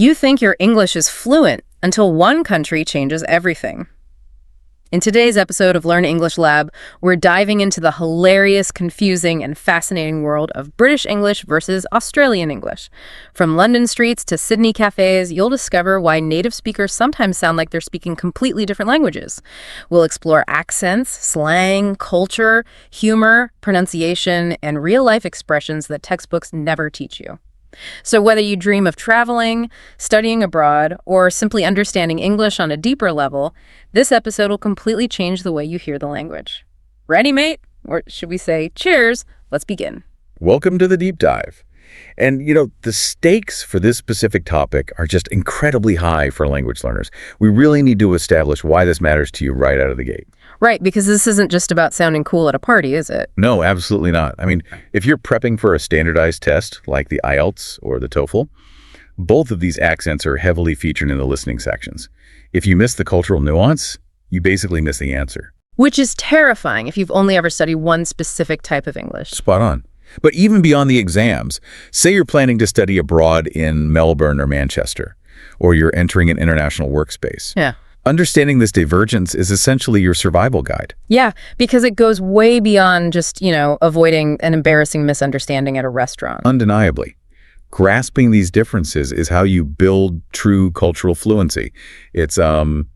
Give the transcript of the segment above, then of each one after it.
You think your English is fluent until one country changes everything. In today's episode of Learn English Lab, we're diving into the hilarious, confusing, and fascinating world of British English versus Australian English. From London streets to Sydney cafes, you'll discover why native speakers sometimes sound like they're speaking completely different languages. We'll explore accents, slang, culture, humor, pronunciation, and real-life expressions that textbooks never teach you. So whether you dream of traveling, studying abroad, or simply understanding English on a deeper level, this episode will completely change the way you hear the language. Ready, mate? Or should we say, cheers? Let's begin. Welcome to the deep dive. And, the stakes for this specific topic are just incredibly high for language learners. We really need to establish why this matters to you right out of the gate. Right, because this isn't just about sounding cool at a party, is it? No, absolutely not. I mean, if you're prepping for a standardized test like the IELTS or the TOEFL, both of these accents are heavily featured in the listening sections. If you miss the cultural nuance, you basically miss the answer. Which is terrifying if you've only ever studied one specific type of English. Spot on. But even beyond the exams, say you're planning to study abroad in Melbourne or Manchester, or you're entering an international workspace. Yeah. Understanding this divergence is essentially your survival guide. Yeah, because it goes way beyond just, avoiding an embarrassing misunderstanding at a restaurant. Undeniably. Grasping these differences is how you build true cultural fluency. It's the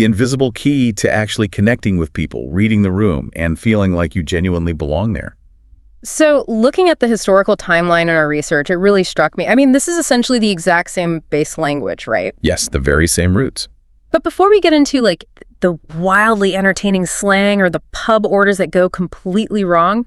invisible key to actually connecting with people, reading the room, and feeling like you genuinely belong there. So looking at the historical timeline in our research, it really struck me. I mean, this is essentially the exact same base language, right? Yes, the very same roots. But before we get into the wildly entertaining slang or the pub orders that go completely wrong,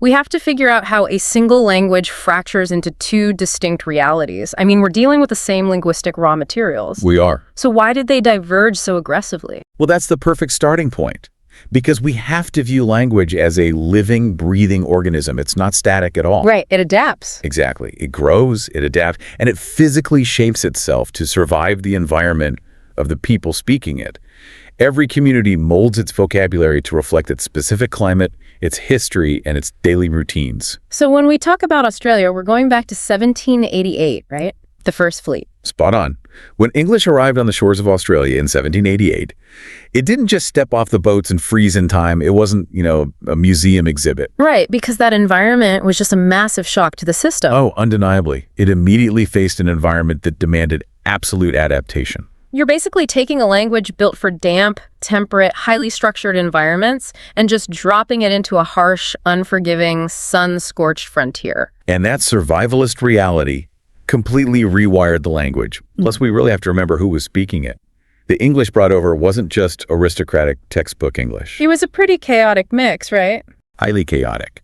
we have to figure out how a single language fractures into two distinct realities. I mean, we're dealing with the same linguistic raw materials. We are. So why did they diverge so aggressively? Well, that's the perfect starting point. Because we have to view language as a living, breathing organism. It's not static at all. Right, it adapts. Exactly. It grows, it adapts, and it physically shapes itself to survive the environment of the people speaking it. Every community molds its vocabulary to reflect its specific climate, its history, and its daily routines. So when we talk about Australia, we're going back to 1788, right? The first fleet. Spot on. When English arrived on the shores of Australia in 1788, it didn't just step off the boats and freeze in time. It wasn't, a museum exhibit. Right, because that environment was just a massive shock to the system. Oh, undeniably. It immediately faced an environment that demanded absolute adaptation. You're basically taking a language built for damp, temperate, highly structured environments and just dropping it into a harsh, unforgiving, sun-scorched frontier. And that survivalist reality completely rewired the language. Plus, we really have to remember who was speaking it. The English brought over wasn't just aristocratic textbook English. It was a pretty chaotic mix, right? Highly chaotic.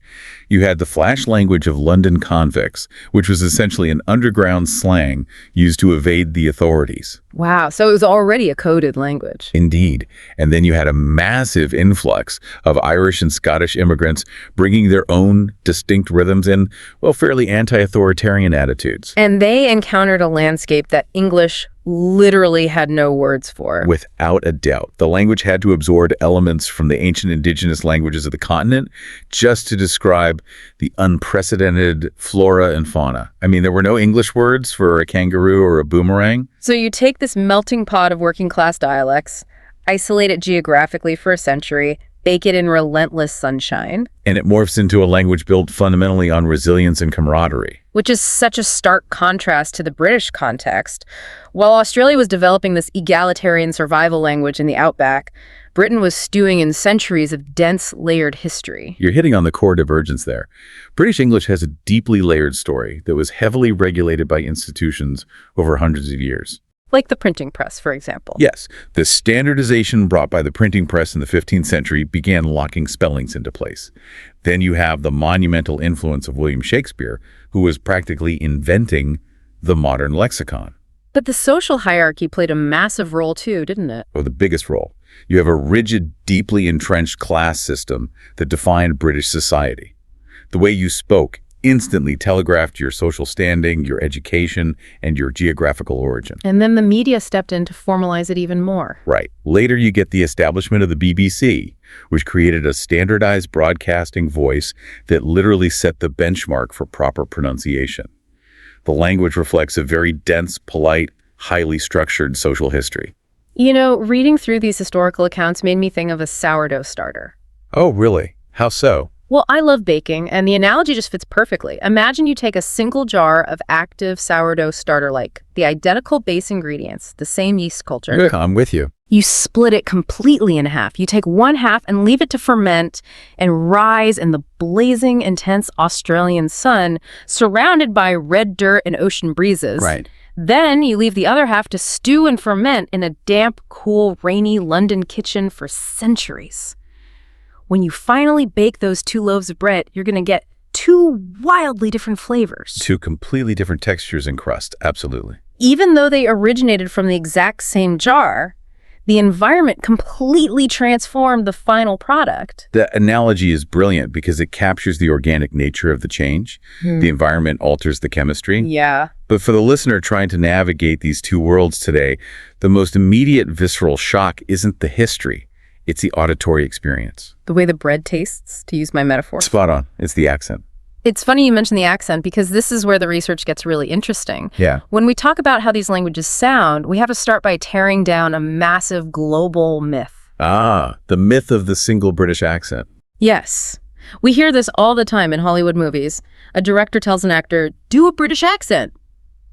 You had the flash language of London convicts, which was essentially an underground slang used to evade the authorities. Wow, so it was already a coded language. Indeed. And then you had a massive influx of Irish and Scottish immigrants bringing their own distinct rhythms and, fairly anti-authoritarian attitudes. And they encountered a landscape that English literally had no words for. Without a doubt. The language had to absorb elements from the ancient indigenous languages of the continent just to describe the unprecedented flora and fauna. I mean, there were no English words for a kangaroo or a boomerang. So you take this melting pot of working class dialects, isolate it geographically for a century, bake it in relentless sunshine. And it morphs into a language built fundamentally on resilience and camaraderie. Which is such a stark contrast to the British context. While Australia was developing this egalitarian survival language in the outback, Britain was stewing in centuries of dense, layered history. You're hitting on the core divergence there. British English has a deeply layered story that was heavily regulated by institutions over hundreds of years. Like the printing press, for example. Yes, the standardization brought by the printing press in the 15th century began locking spellings into place. Then you have the monumental influence of William Shakespeare, who was practically inventing the modern lexicon. But the social hierarchy played a massive role too, didn't it? Or the biggest role. You have a rigid, deeply entrenched class system that defined British society. The way you spoke instantly telegraphed your social standing, your education, and your geographical origin. And then the media stepped in to formalize it even more. Right. Later, you get the establishment of the BBC, which created a standardized broadcasting voice that literally set the benchmark for proper pronunciation. The language reflects a very dense, polite, highly structured social history. You know, reading through these historical accounts made me think of a sourdough starter. Oh, really? How so? Well, I love baking, and the analogy just fits perfectly. Imagine you take a single jar of active sourdough starter, like the identical base ingredients, the same yeast culture. Good. I'm with you. You split it completely in half. You take one half and leave it to ferment and rise in the blazing, intense Australian sun, surrounded by red dirt and ocean breezes. Right. Then you leave the other half to stew and ferment in a damp, cool, rainy London kitchen for centuries. When you finally bake those two loaves of bread, you're going to get two wildly different flavors. Two completely different textures and crust, absolutely. Even though they originated from the exact same jar, the environment completely transformed the final product. The analogy is brilliant because it captures the organic nature of the change. The environment alters the chemistry. Yeah. But for the listener trying to navigate these two worlds today, the most immediate visceral shock isn't the history. It's the auditory experience. The way the bread tastes, to use my metaphor. Spot on. It's the accent. It's funny you mention the accent because this is where the research gets really interesting. Yeah. When we talk about how these languages sound, we have to start by tearing down a massive global myth. Ah, the myth of the single British accent. Yes. We hear this all the time in Hollywood movies. A director tells an actor, do a British accent.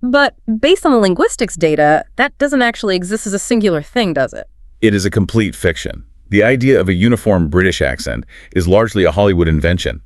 But based on the linguistics data, that doesn't actually exist as a singular thing, does it? It is a complete fiction. The idea of a uniform British accent is largely a Hollywood invention.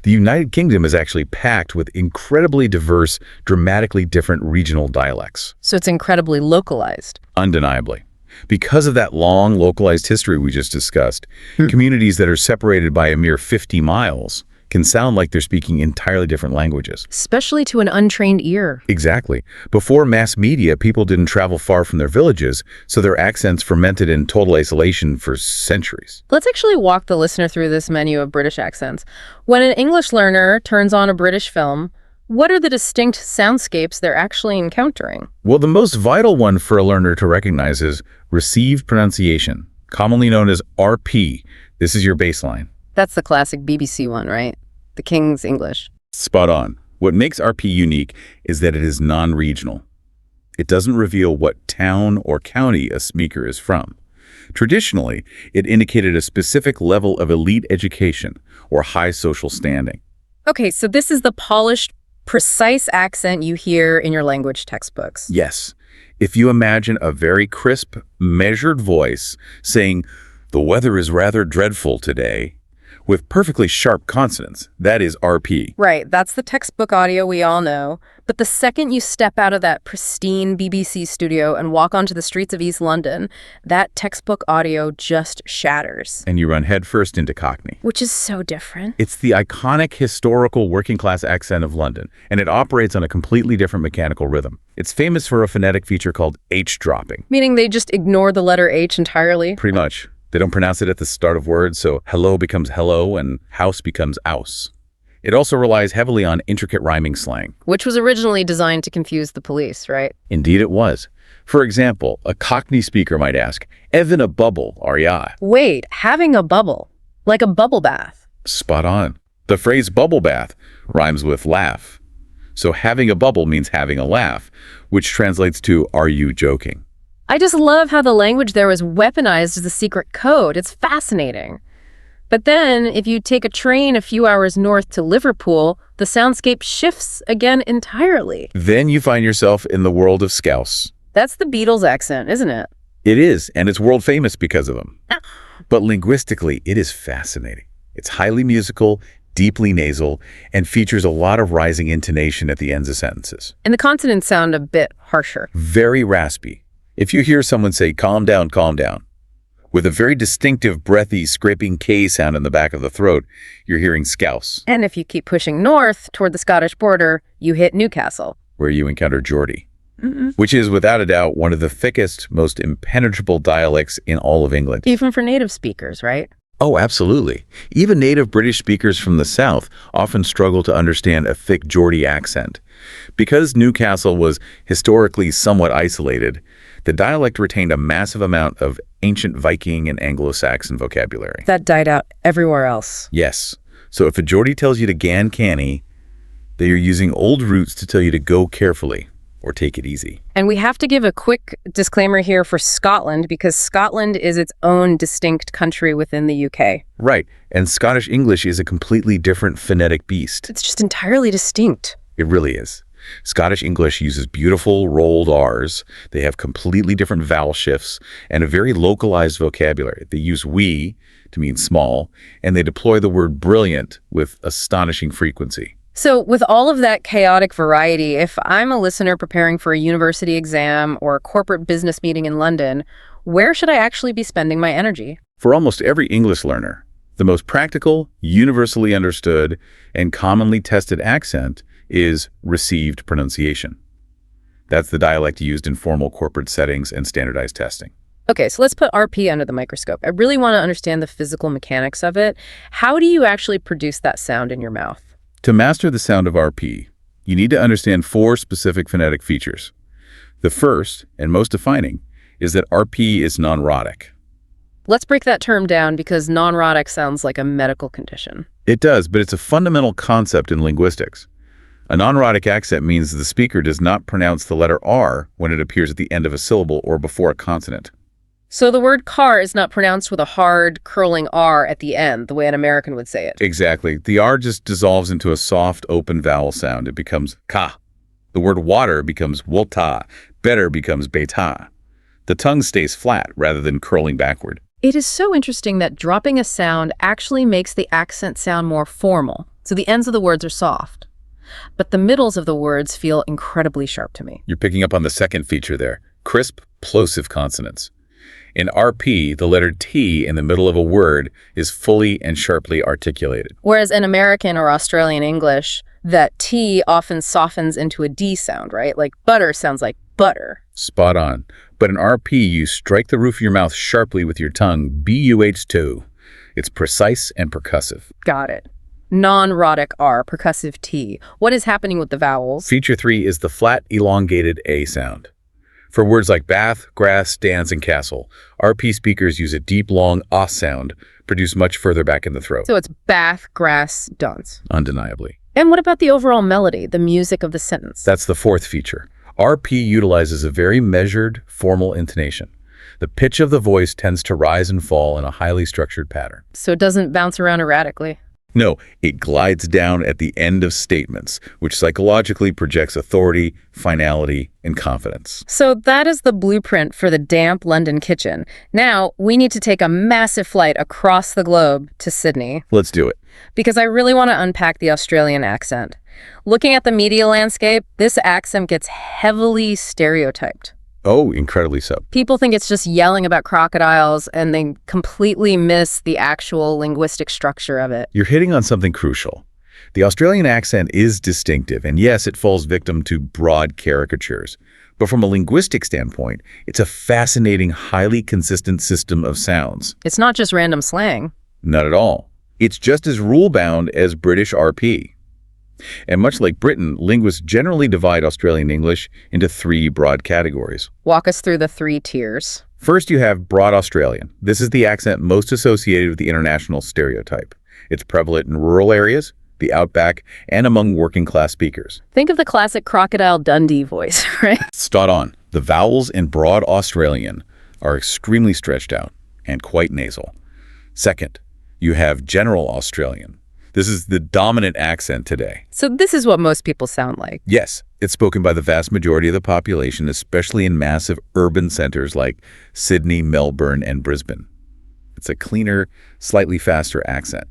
The United Kingdom is actually packed with incredibly diverse, dramatically different regional dialects. So it's incredibly localized. Undeniably. Because of that long, localized history we just discussed, communities that are separated by a mere 50 miles can sound like they're speaking entirely different languages. Especially to an untrained ear. Exactly. Before mass media, people didn't travel far from their villages, so their accents fermented in total isolation for centuries. Let's actually walk the listener through this menu of British accents. When an English learner turns on a British film, what are the distinct soundscapes they're actually encountering? Well, the most vital one for a learner to recognize is received pronunciation, commonly known as RP. This is your baseline. That's the classic BBC one, right? The King's English. Spot on. What makes RP unique is that it is non-regional. It doesn't reveal what town or county a speaker is from. Traditionally, it indicated a specific level of elite education or high social standing. Okay, so this is the polished, precise accent you hear in your language textbooks. Yes. If you imagine a very crisp, measured voice saying, "The weather is rather dreadful today," with perfectly sharp consonants, that is RP. Right, that's the textbook audio we all know. But the second you step out of that pristine BBC studio and walk onto the streets of East London, that textbook audio just shatters. And you run headfirst into Cockney. Which is so different. It's the iconic historical working-class accent of London, and it operates on a completely different mechanical rhythm. It's famous for a phonetic feature called H-dropping. Meaning they just ignore the letter H entirely? Pretty much. They don't pronounce it at the start of words, so hello becomes hello and house becomes ouse. It also relies heavily on intricate rhyming slang. Which was originally designed to confuse the police, right? Indeed it was. For example, a Cockney speaker might ask, "Evan a bubble, are ya?" Wait, having a bubble. Like a bubble bath. Spot on. The phrase bubble bath rhymes with laugh. So having a bubble means having a laugh, which translates to, "Are you joking?" I just love how the language there was weaponized as a secret code. It's fascinating. But then, if you take a train a few hours north to Liverpool, the soundscape shifts again entirely. Then you find yourself in the world of Scouse. That's the Beatles accent, isn't it? It is, and it's world famous because of them. But linguistically, it is fascinating. It's highly musical, deeply nasal, and features a lot of rising intonation at the ends of sentences. And the consonants sound a bit harsher. Very raspy. If you hear someone say, calm down, with a very distinctive, breathy, scraping K sound in the back of the throat, you're hearing Scouse. And if you keep pushing north toward the Scottish border, you hit Newcastle, where you encounter Geordie, which is without a doubt one of the thickest, most impenetrable dialects in all of England. Even for native speakers, right? Oh, absolutely. Even native British speakers from the South often struggle to understand a thick Geordie accent. Because Newcastle was historically somewhat isolated, the dialect retained a massive amount of ancient Viking and Anglo-Saxon vocabulary. That died out everywhere else. Yes. So if a Geordie tells you to gan canny, They are using old roots to tell you to go carefully or take it easy. And we have to give a quick disclaimer here for Scotland, because Scotland is its own distinct country within the UK. Right, and Scottish English is a completely different phonetic beast. It's just entirely distinct. It really is. Scottish English uses beautiful rolled R's. They have completely different vowel shifts and a very localized vocabulary. They use we to mean small, and they deploy the word brilliant with astonishing frequency. So with all of that chaotic variety, if I'm a listener preparing for a university exam or a corporate business meeting in London, where should I actually be spending my energy? For almost every English learner, the most practical, universally understood, and commonly tested accent is received pronunciation. That's the dialect used in formal corporate settings and standardized testing. Okay, so let's put RP under the microscope. I really want to understand the physical mechanics of it. How do you actually produce that sound in your mouth? To master the sound of RP, you need to understand 4 specific phonetic features. The first, and most defining, is that RP is non-rhotic. Let's break that term down, because non-rhotic sounds like a medical condition. It does, but it's a fundamental concept in linguistics. A non-rhotic accent means the speaker does not pronounce the letter R when it appears at the end of a syllable or before a consonant. So the word car is not pronounced with a hard, curling R at the end, the way an American would say it. Exactly. The R just dissolves into a soft, open vowel sound. It becomes ka. The word water becomes wota. Better becomes beta. The tongue stays flat rather than curling backward. It is so interesting that dropping a sound actually makes the accent sound more formal, so the ends of the words are soft. But the middles of the words feel incredibly sharp to me. You're picking up on the second feature there, crisp, plosive consonants. In RP, the letter T in the middle of a word is fully and sharply articulated. Whereas in American or Australian English, that T often softens into a D sound, right? Like butter sounds like butter. Spot on. But in RP, you strike the roof of your mouth sharply with your tongue, BUH2. It's precise and percussive. Got it. Non-rhotic R, percussive T. What is happening with the vowels? Feature 3 is the flat, elongated A sound. For words like bath, grass, dance, and castle, RP speakers use a deep, long ah sound, produced much further back in the throat. So it's bath, grass, dance. Undeniably. And what about the overall melody, the music of the sentence? That's the fourth feature. RP utilizes a very measured, formal intonation. The pitch of the voice tends to rise and fall in a highly structured pattern. So it doesn't bounce around erratically. No, it glides down at the end of statements, which psychologically projects authority, finality, and confidence. So that is the blueprint for the damp London kitchen. Now, we need to take a massive flight across the globe to Sydney. Let's do it. Because I really want to unpack the Australian accent. Looking at the media landscape, this accent gets heavily stereotyped. Oh, incredibly so. People think it's just yelling about crocodiles, and they completely miss the actual linguistic structure of it. You're hitting on something crucial. The Australian accent is distinctive, and yes, it falls victim to broad caricatures. But from a linguistic standpoint, it's a fascinating, highly consistent system of sounds. It's not just random slang. Not at all. It's just as rule-bound as British RP. And much like Britain, linguists generally divide Australian English into 3 broad categories. Walk us through the 3 tiers. First, you have Broad Australian. This is the accent most associated with the international stereotype. It's prevalent in rural areas, the outback, and among working-class speakers. Think of the classic Crocodile Dundee voice, right? Spot on. The vowels in Broad Australian are extremely stretched out and quite nasal. Second, you have General Australian. This is the dominant accent today. So this is what most people sound like. Yes, it's spoken by the vast majority of the population, especially in massive urban centers like Sydney, Melbourne, and Brisbane. It's a cleaner, slightly faster accent.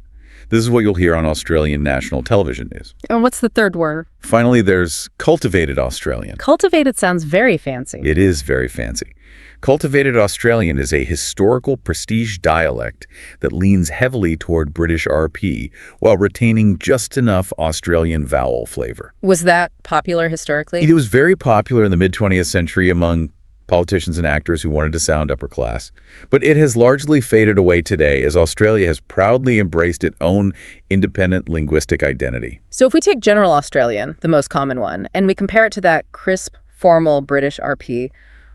This is what you'll hear on Australian national television news. And what's the third word? Finally, there's Cultivated Australian. Cultivated sounds very fancy. It is very fancy. Cultivated Australian is a historical prestige dialect that leans heavily toward British RP while retaining just enough Australian vowel flavor. Was that popular historically? It was very popular in the mid-20th century among politicians and actors who wanted to sound upper class. But it has largely faded away today as Australia has proudly embraced its own independent linguistic identity. So if we take General Australian, the most common one, and we compare it to that crisp, formal British RP,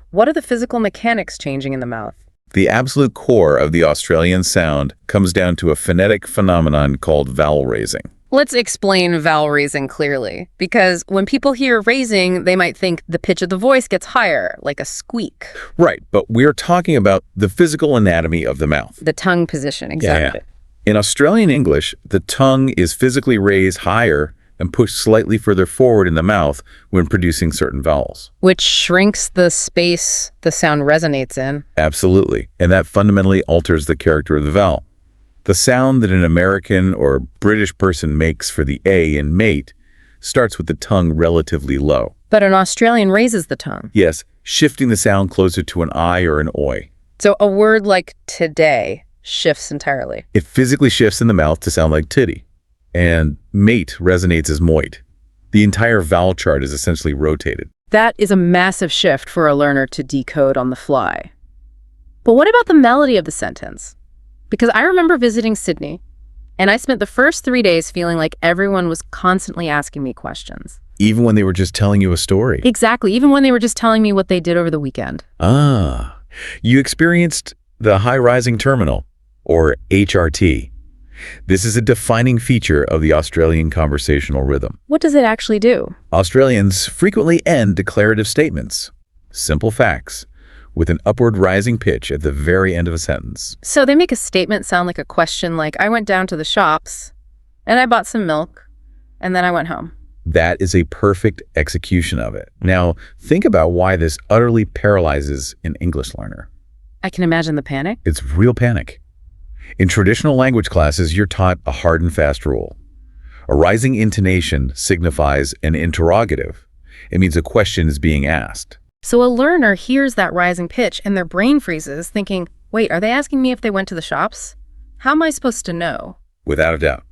what are the physical mechanics changing in the mouth? The absolute core of the Australian sound comes down to a phonetic phenomenon called vowel raising. Let's explain vowel raising clearly, because when people hear raising, they might think the pitch of the voice gets higher, like a squeak. Right, but we're talking about the physical anatomy of the mouth. The tongue position, exactly. In Australian English, the tongue is physically raised higher and pushed slightly further forward in the mouth when producing certain vowels. Which shrinks the space the sound resonates in. Absolutely, and that fundamentally alters the character of the vowel. The sound that an American or British person makes for the A in mate starts with the tongue relatively low. But an Australian raises the tongue. Yes, shifting the sound closer to an I or an oi. So a word like today shifts entirely. It physically shifts in the mouth to sound like titty. And mate resonates as moit. The entire vowel chart is essentially rotated. That is a massive shift for a learner to decode on the fly. But what about the melody of the sentence? Because I remember visiting Sydney, and I spent the first 3 days feeling like everyone was constantly asking me questions. Even when they were just telling you a story. Exactly, even when they were just telling me what they did over the weekend. Ah, you experienced the high-rising terminal, or HRT. This is a defining feature of the Australian conversational rhythm. What does it actually do? Australians frequently end declarative statements, simple facts, with an upward rising pitch at the very end of a sentence. So they make a statement sound like a question, like, I went down to the shops, and I bought some milk, and then I went home. That is a perfect execution of it. Now, think about why this utterly paralyzes an English learner. I can imagine the panic. It's real panic. In traditional language classes, you're taught a hard and fast rule. A rising intonation signifies an interrogative. It means a question is being asked. So a learner hears that rising pitch and their brain freezes, thinking, wait, are they asking me if they went to the shops? How am I supposed to know? Without a doubt.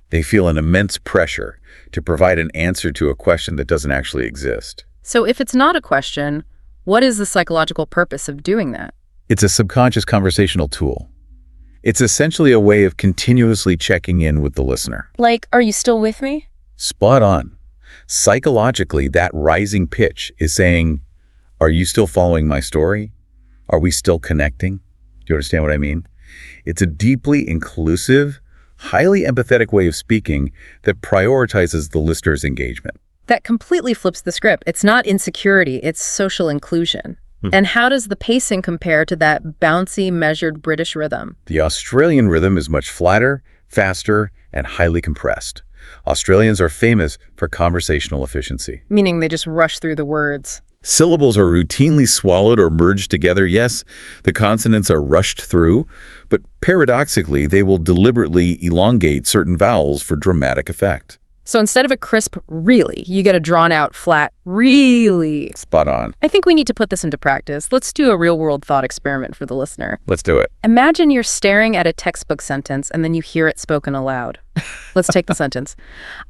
They feel an immense pressure to provide an answer to a question that doesn't actually exist. So if it's not a question, what is the psychological purpose of doing that? It's a subconscious conversational tool. It's essentially a way of continuously checking in with the listener. Like, are you still with me? Spot on. Psychologically, that rising pitch is saying, are you still following my story? Are we still connecting? Do you understand what I mean? It's a deeply inclusive, highly empathetic way of speaking that prioritizes the listener's engagement. That completely flips the script. It's not insecurity, it's social inclusion. And how does the pacing compare to that bouncy, measured British rhythm? The Australian rhythm is much flatter, faster, and highly compressed. Australians are famous for conversational efficiency. Meaning they just rush through the words. Syllables are routinely swallowed or merged together. Yes, the consonants are rushed through, but paradoxically, they will deliberately elongate certain vowels for dramatic effect. So instead of a crisp really, you get a drawn-out, flat really. Spot on. I think we need to put this into practice. Let's do a real-world thought experiment for the listener. Let's do it. Imagine you're staring at a textbook sentence and then you hear it spoken aloud. Let's take the sentence.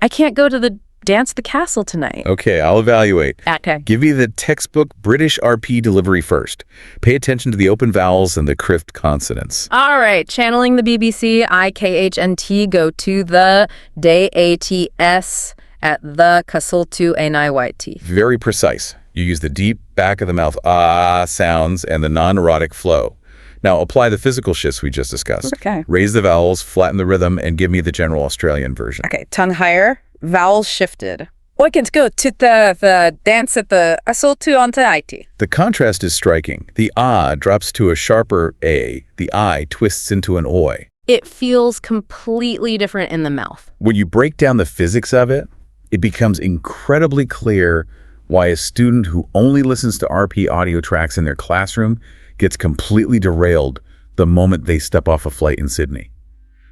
I can't go to the dance at the castle tonight. Okay, I'll evaluate. Okay. Give me the textbook British RP delivery first. Pay attention to the open vowels and the crisp consonants. All right, channeling the BBC, IKHNT, go to the DATS at the castle to NIYT. Very precise. You use the deep back of the mouth ah sounds and the non-erotic flow. Now apply the physical shifts we just discussed. Okay. Raise the vowels, flatten the rhythm, and give me the general Australian version. Okay, tongue higher, vowels shifted. I can go to the dance at the castle to NIYT. The contrast is striking. The ah drops to a sharper a. The I twists into an oi. It feels completely different in the mouth. When you break down the physics of it, it becomes incredibly clear why a student who only listens to RP audio tracks in their classroom gets completely derailed the moment they step off a flight in Sydney.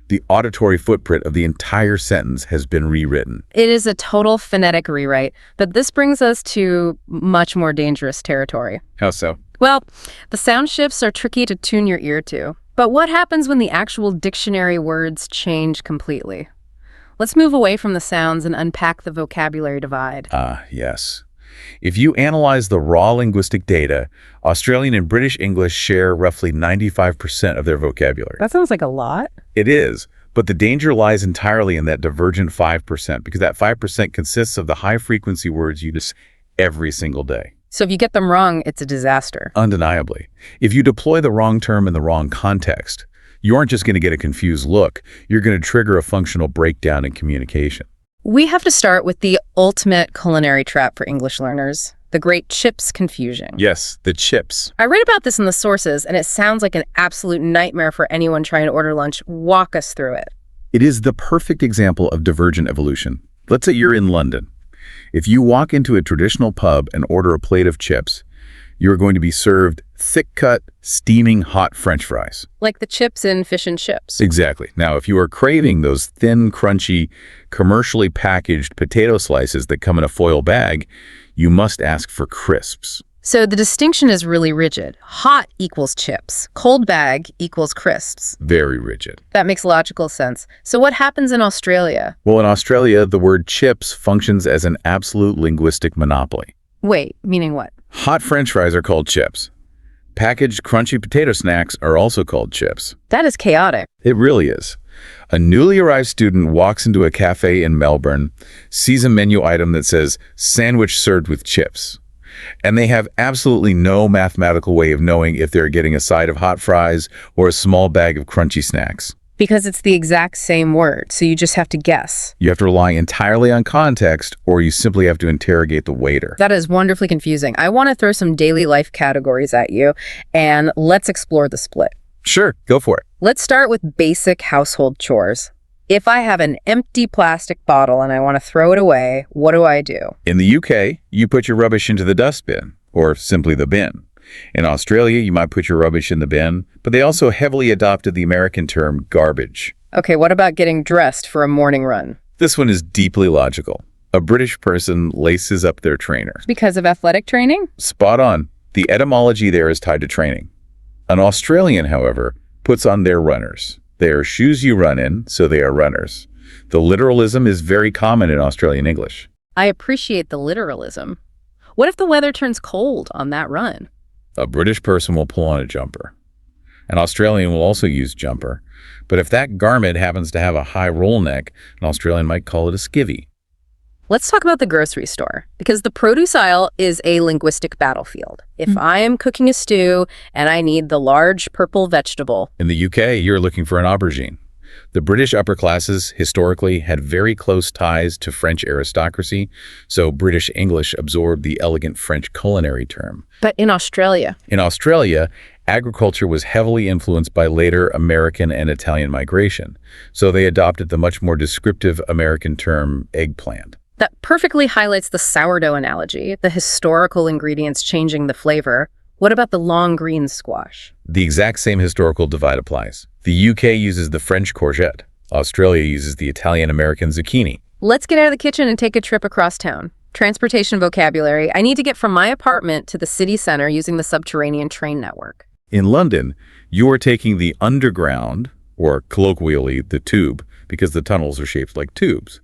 The auditory footprint of the entire sentence has been rewritten. It is a total phonetic rewrite, but this brings us to much more dangerous territory. How so? Well, the sound shifts are tricky to tune your ear to. But what happens when the actual dictionary words change completely? Let's move away from the sounds and unpack the vocabulary divide. Ah, yes. If you analyze the raw linguistic data, Australian and British English share roughly 95% of their vocabulary. That sounds like a lot. It is, but the danger lies entirely in that divergent 5%, because that 5% consists of the high-frequency words you use every single day. So if you get them wrong, it's a disaster. Undeniably. If you deploy the wrong term in the wrong context, You aren't just going to get a confused look. You're going to trigger a functional breakdown in communication. We have to start with the ultimate culinary trap for English learners, the great chips confusion. Yes, the chips. I read about this in the sources, and it sounds like an absolute nightmare for anyone trying to order lunch. Walk us through it. It is the perfect example of divergent evolution. Let's say you're in London. If you walk into a traditional pub and order a plate of chips, you're going to be served thick-cut, steaming hot French fries. Like the chips in fish and chips. Exactly. Now, if you are craving those thin, crunchy, commercially packaged potato slices that come in a foil bag, you must ask for crisps. So the distinction is really rigid. Hot equals chips. Cold bag equals crisps. Very rigid. That makes logical sense. So what happens in Australia? Well, in Australia, the word chips functions as an absolute linguistic monopoly. Wait, meaning what? Hot French fries are called chips. Packaged crunchy potato snacks are also called chips. That is chaotic. It really is. A newly arrived student walks into a cafe in Melbourne, sees a menu item that says sandwich served with chips, and they have absolutely no mathematical way of knowing if they're getting a side of hot fries or a small bag of crunchy snacks. Because it's the exact same word, so you just have to guess. You have to rely entirely on context, or you simply have to interrogate the waiter. That is wonderfully confusing. I want to throw some daily life categories at you, and let's explore the split. Sure, go for it. Let's start with basic household chores. If I have an empty plastic bottle and I want to throw it away, what do I do? In the UK, you put your rubbish into the dustbin, or simply the bin. In Australia, you might put your rubbish in the bin, but they also heavily adopted the American term garbage. Okay, what about getting dressed for a morning run? This one is deeply logical. A British person laces up their trainer. Because of athletic training? Spot on. The etymology there is tied to training. An Australian, however, puts on their runners. They are shoes you run in, so they are runners. The literalism is very common in Australian English. I appreciate the literalism. What if the weather turns cold on that run? A British person will pull on a jumper. An Australian will also use jumper. But if that garment happens to have a high roll neck, an Australian might call it a skivvy. Let's talk about the grocery store, because the produce aisle is a linguistic battlefield. If I am cooking a stew and I need the large purple vegetable. In the UK, you're looking for an aubergine. The British upper classes historically had very close ties to French aristocracy, so British English absorbed the elegant French culinary term. But in Australia? In Australia, agriculture was heavily influenced by later American and Italian migration, so they adopted the much more descriptive American term eggplant. That perfectly highlights the sourdough analogy, the historical ingredients changing the flavor. What about the long green squash? The exact same historical divide applies. The UK uses the French courgette. Australia uses the Italian-American zucchini. Let's get out of the kitchen and take a trip across town. Transportation vocabulary. I need to get from my apartment to the city center using the subterranean train network. In London, you are taking the underground, or colloquially, the tube, because the tunnels are shaped like tubes.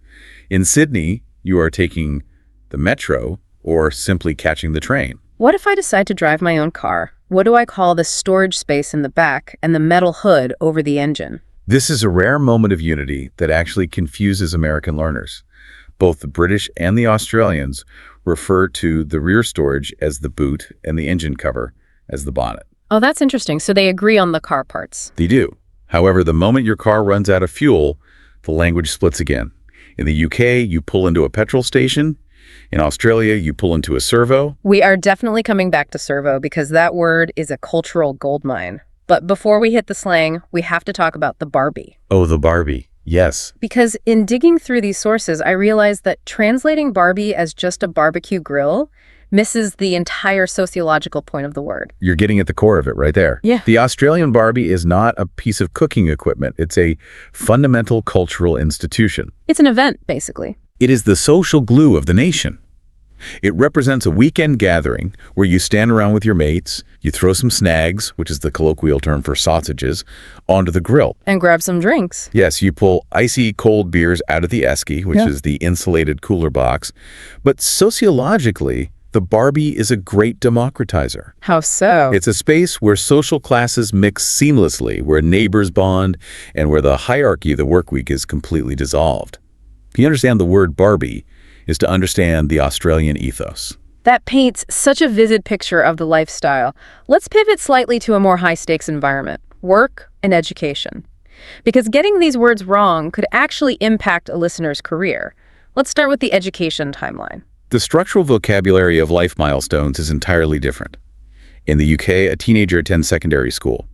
In Sydney, you are taking the metro, or simply catching the train. What if I decide to drive my own car? What do I call the storage space in the back and the metal hood over the engine? This is a rare moment of unity that actually confuses American learners. Both the British and the Australians refer to the rear storage as the boot and the engine cover as the bonnet. Oh, that's interesting. So they agree on the car parts. They do. However, the moment your car runs out of fuel, the language splits again. In the UK, you pull into a petrol station. In Australia, you pull into a servo. We are definitely coming back to servo because that word is a cultural goldmine. But before we hit the slang, we have to talk about the Barbie. Oh, the Barbie. Yes. Because in digging through these sources, I realized that translating Barbie as just a barbecue grill misses the entire sociological point of the word. You're getting at the core of it right there. Yeah. The Australian Barbie is not a piece of cooking equipment. It's a fundamental cultural institution. It's an event, basically. It is the social glue of the nation. It represents a weekend gathering where you stand around with your mates, you throw some snags, which is the colloquial term for sausages, onto the grill. And grab some drinks. Yes, you pull icy cold beers out of the esky, which is the insulated cooler box. But sociologically, the Barbie is a great democratizer. How so? It's a space where social classes mix seamlessly, where neighbors bond, and where the hierarchy of the work week is completely dissolved. If you understand the word Barbie, is to understand the Australian ethos. That paints such a vivid picture of the lifestyle. Let's pivot slightly to a more high-stakes environment. Work, and education. Because getting these words wrong could actually impact a listener's career. Let's start with the education timeline. The structural vocabulary of life milestones is entirely different. In the UK, a teenager attends secondary school.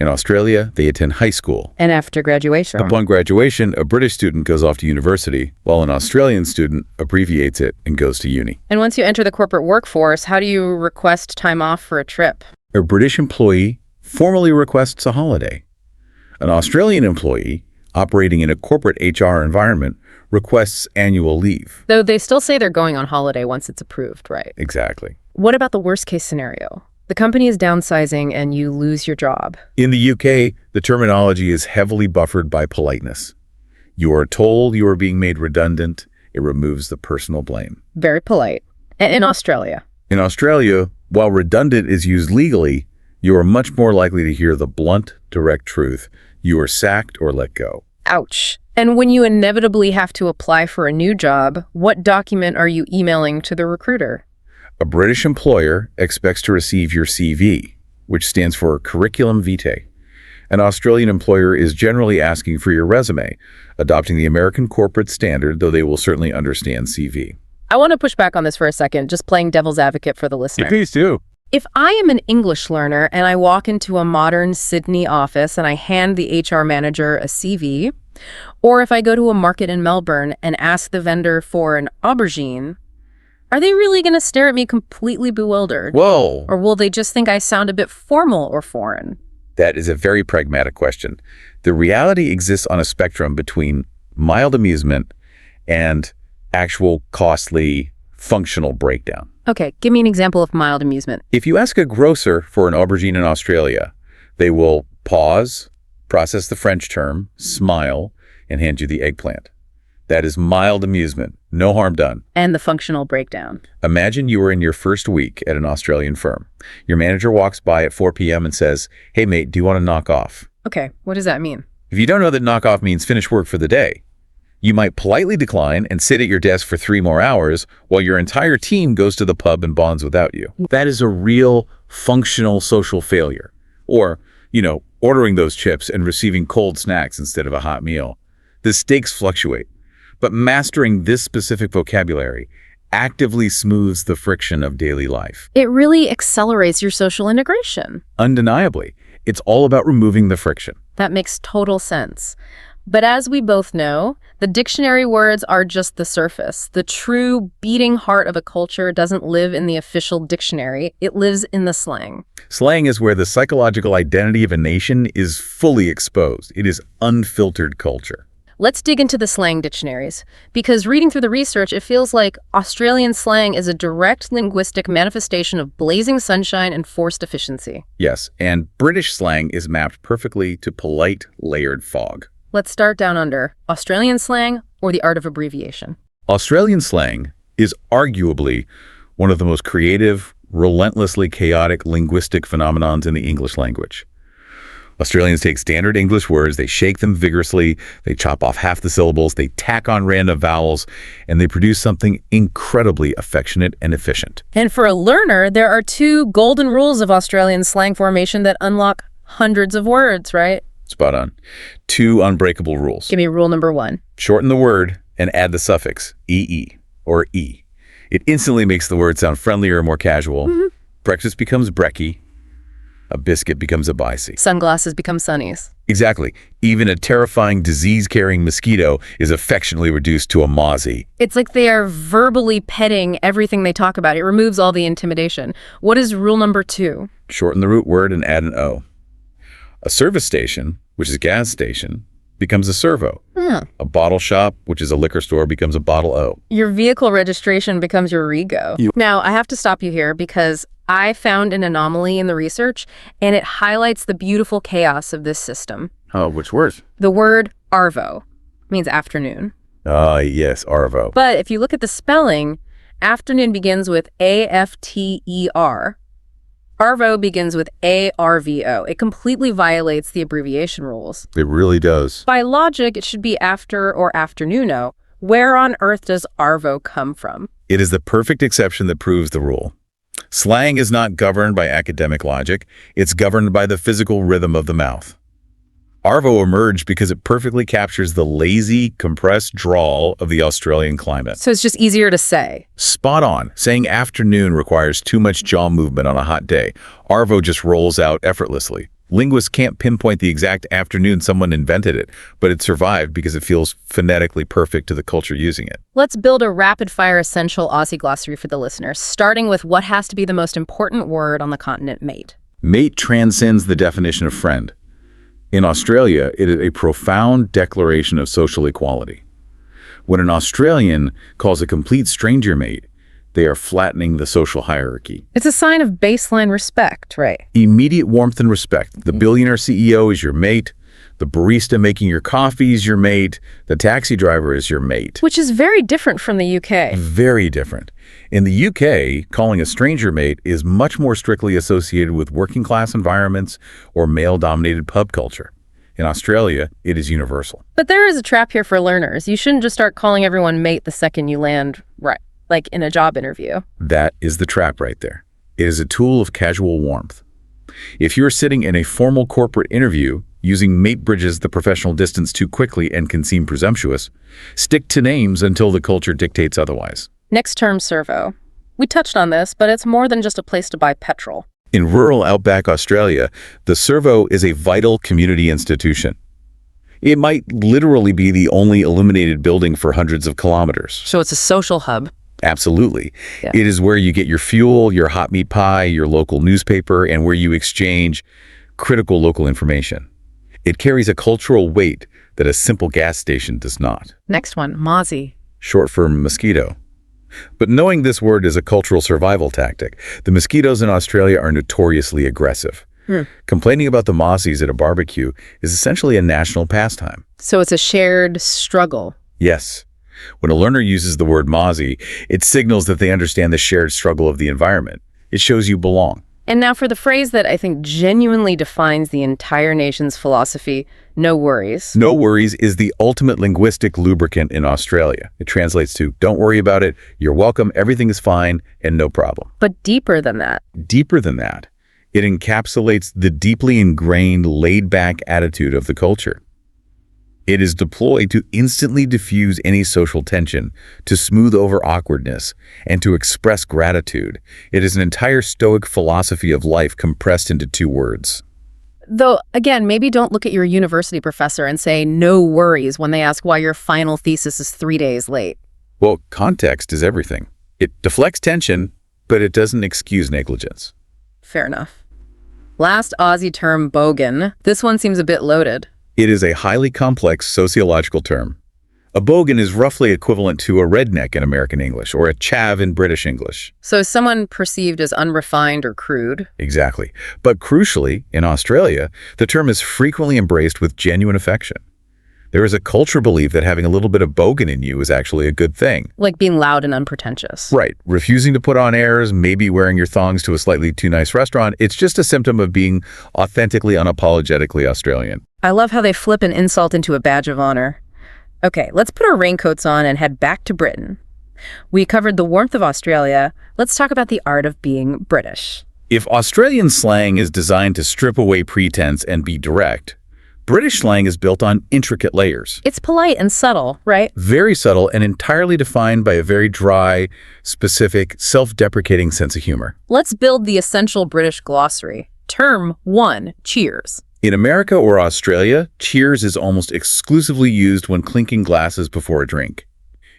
In Australia, they attend high school. And after graduation? Upon graduation, a British student goes off to university, while an Australian student abbreviates it and goes to uni. And once you enter the corporate workforce, how do you request time off for a trip? A British employee formally requests a holiday. An Australian employee, operating in a corporate HR environment, requests annual leave. Though they still say they're going on holiday once it's approved, right? Exactly. What about the worst case scenario? The company is downsizing and you lose your job. In the UK, the terminology is heavily buffered by politeness. You are told you are being made redundant. It removes the personal blame. Very polite. And in Australia? In Australia, while redundant is used legally, you are much more likely to hear the blunt, direct truth. You are sacked or let go. Ouch. And when you inevitably have to apply for a new job, what document are you emailing to the recruiter? A British employer expects to receive your CV, which stands for curriculum vitae. An Australian employer is generally asking for your resume, adopting the American corporate standard, though they will certainly understand CV. I want to push back on this for a second, just playing devil's advocate for the listener. Please do. If I am an English learner and I walk into a modern Sydney office and I hand the HR manager a CV, or if I go to a market in Melbourne and ask the vendor for an aubergine, are they really going to stare at me completely bewildered? Whoa. Or will they just think I sound a bit formal or foreign? That is a very pragmatic question. The reality exists on a spectrum between mild amusement and actual costly functional breakdown. Okay, give me an example of mild amusement. If you ask a grocer for an aubergine in Australia, they will pause, process the French term, smile, and hand you the eggplant. That is mild amusement. No harm done. And the functional breakdown. Imagine you are in your first week at an Australian firm. Your manager walks by at 4 p.m. and says, "Hey, mate, do you want to knock off?" Okay, what does that mean? If you don't know that knock off means finish work for the day, you might politely decline and sit at your desk for 3 more hours while your entire team goes to the pub and bonds without you. That is a real functional social failure. Or, ordering those chips and receiving cold snacks instead of a hot meal. The stakes fluctuate, but mastering this specific vocabulary actively smooths the friction of daily life. It really accelerates your social integration. Undeniably, it's all about removing the friction. That makes total sense. But as we both know, the dictionary words are just the surface. The true beating heart of a culture doesn't live in the official dictionary. It lives in the slang. Slang is where the psychological identity of a nation is fully exposed. It is unfiltered culture. Let's dig into the slang dictionaries, because reading through the research, it feels like Australian slang is a direct linguistic manifestation of blazing sunshine and forced efficiency. Yes, and British slang is mapped perfectly to polite, layered fog. Let's start down under Australian slang or the art of abbreviation. Australian slang is arguably one of the most creative, relentlessly chaotic linguistic phenomenons in the English language. Australians take standard English words, they shake them vigorously, they chop off half the syllables, they tack on random vowels, and they produce something incredibly affectionate and efficient. And for a learner, there are 2 golden rules of Australian slang formation that unlock hundreds of words, right? Spot on. 2 unbreakable rules. Give me rule number 1. Shorten the word and add the suffix ee or e. It instantly makes the word sound friendlier and more casual. Breakfast becomes brekkie. A biscuit becomes a bicey. Sunglasses become sunnies. Exactly. Even a terrifying disease-carrying mosquito is affectionately reduced to a mozzie. It's like they are verbally petting everything they talk about. It removes all the intimidation. What is rule number 2? Shorten the root word and add an O. A service station, which is a gas station, becomes a servo. A bottle shop, which is a liquor store, becomes a bottle O. Your vehicle registration becomes your Rego. Now, I have to stop you here because I found an anomaly in the research, and it highlights the beautiful chaos of this system. Oh, which word? The word arvo means afternoon. Yes, arvo. But if you look at the spelling, afternoon begins with A-F-T-E-R. Arvo begins with A-R-V-O. It completely violates the abbreviation rules. It really does. By logic, it should be after or afternoono. Where on earth does arvo come from? It is the perfect exception that proves the rule. Slang is not governed by academic logic. It's governed by the physical rhythm of the mouth. Arvo emerged because it perfectly captures the lazy, compressed drawl of the Australian climate. So it's just easier to say. Spot on. Saying afternoon requires too much jaw movement on a hot day. Arvo just rolls out effortlessly. Linguists can't pinpoint the exact afternoon someone invented it, but it survived because it feels phonetically perfect to the culture using it. Let's build a rapid-fire essential Aussie glossary for the listeners, starting with what has to be the most important word on the continent, mate. Mate transcends the definition of friend. In Australia, it is a profound declaration of social equality. When an Australian calls a complete stranger mate, they are flattening the social hierarchy. It's a sign of baseline respect, right? Immediate warmth and respect. The billionaire CEO is your mate. The barista making your coffee is your mate. The taxi driver is your mate. Which is very different from the UK. Very different. In the UK, calling a stranger mate is much more strictly associated with working-class environments or male-dominated pub culture. In Australia, it is universal. But there is a trap here for learners. You shouldn't just start calling everyone mate the second you land, right, like in a job interview. That is the trap right there. It is a tool of casual warmth. If you're sitting in a formal corporate interview, using mate bridges the professional distance too quickly and can seem presumptuous, stick to names until the culture dictates otherwise. Next term, servo. We touched on this, but it's more than just a place to buy petrol. In rural outback Australia, the servo is a vital community institution. It might literally be the only illuminated building for hundreds of kilometers. So it's a social hub. Absolutely. Yeah. It is where you get your fuel, your hot meat pie, your local newspaper, and where you exchange critical local information. It carries a cultural weight that a simple gas station does not. Next one, mozzie. Short for mosquito. But knowing this word is a cultural survival tactic, the mosquitoes in Australia are notoriously aggressive. Complaining about the mozzies at a barbecue is essentially a national pastime. So it's a shared struggle. Yes. When a learner uses the word mozzie, it signals that they understand the shared struggle of the environment. It shows you belong. And now for the phrase that I think genuinely defines the entire nation's philosophy, no worries. No worries is the ultimate linguistic lubricant in Australia. It translates to, don't worry about it, you're welcome, everything is fine, and no problem. But deeper than that. Deeper than that, it encapsulates the deeply ingrained, laid-back attitude of the culture. It is deployed to instantly diffuse any social tension, to smooth over awkwardness, and to express gratitude. It is an entire Stoic philosophy of life compressed into 2 words. Though, again, maybe don't look at your university professor and say no worries when they ask why your final thesis is 3 days late. Well, context is everything. It deflects tension, but it doesn't excuse negligence. Fair enough. Last Aussie term, bogan. This one seems a bit loaded. It is a highly complex sociological term. A bogan is roughly equivalent to a redneck in American English or a chav in British English. So is someone perceived as unrefined or crude? Exactly. But crucially, in Australia, the term is frequently embraced with genuine affection. There is a cultural belief that having a little bit of bogan in you is actually a good thing. Like being loud and unpretentious. Right. Refusing to put on airs, maybe wearing your thongs to a slightly too nice restaurant, it's just a symptom of being authentically, unapologetically Australian. I love how they flip an insult into a badge of honor. Okay, let's put our raincoats on and head back to Britain. We covered the warmth of Australia. Let's talk about the art of being British. If Australian slang is designed to strip away pretense and be direct, British slang is built on intricate layers. It's polite and subtle, right? Very subtle and entirely defined by a very dry, specific, self-deprecating sense of humor. Let's build the essential British glossary. Term 1, cheers. In America or Australia, cheers is almost exclusively used when clinking glasses before a drink.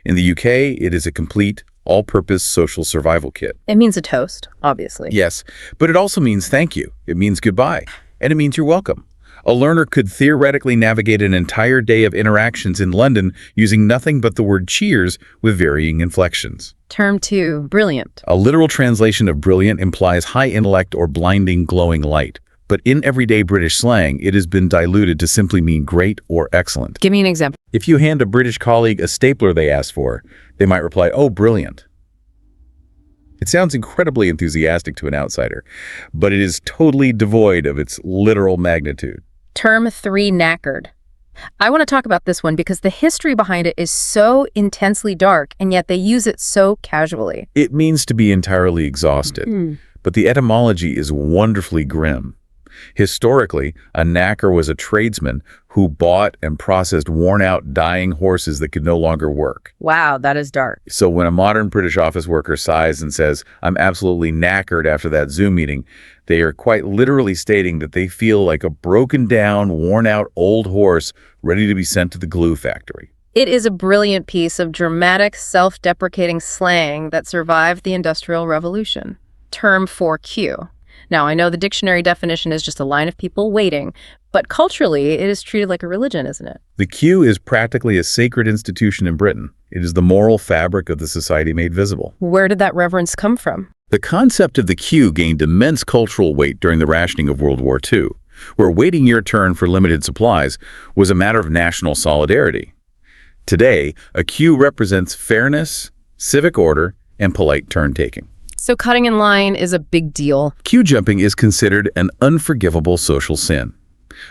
In the UK, it is a complete, all-purpose social survival kit. It means a toast, obviously. Yes, but it also means thank you. It means goodbye. And it means you're welcome. A learner could theoretically navigate an entire day of interactions in London using nothing but the word cheers with varying inflections. Term 2, brilliant. A literal translation of brilliant implies high intellect or blinding, glowing light. But in everyday British slang, it has been diluted to simply mean great or excellent. Give me an example. If you hand a British colleague a stapler they asked for, they might reply, "Oh, brilliant." It sounds incredibly enthusiastic to an outsider, but it is totally devoid of its literal magnitude. Term 3, knackered. I want to talk about this one because the history behind it is so intensely dark, and yet they use it so casually. It means to be entirely exhausted, but the etymology is wonderfully grim. Historically, a knacker was a tradesman who bought and processed worn-out, dying horses that could no longer work. Wow, that is dark. So when a modern British office worker sighs and says, "I'm absolutely knackered after that Zoom meeting," they are quite literally stating that they feel like a broken down, worn out old horse ready to be sent to the glue factory. It is a brilliant piece of dramatic, self-deprecating slang that survived the Industrial Revolution. Term 4Q. Now, I know the dictionary definition is just a line of people waiting, but culturally, it is treated like a religion, isn't it? The queue is practically a sacred institution in Britain. It is the moral fabric of the society made visible. Where did that reverence come from? The concept of the queue gained immense cultural weight during the rationing of World War II, where waiting your turn for limited supplies was a matter of national solidarity. Today, a queue represents fairness, civic order, and polite turn-taking. So cutting in line is a big deal. Queue jumping is considered an unforgivable social sin.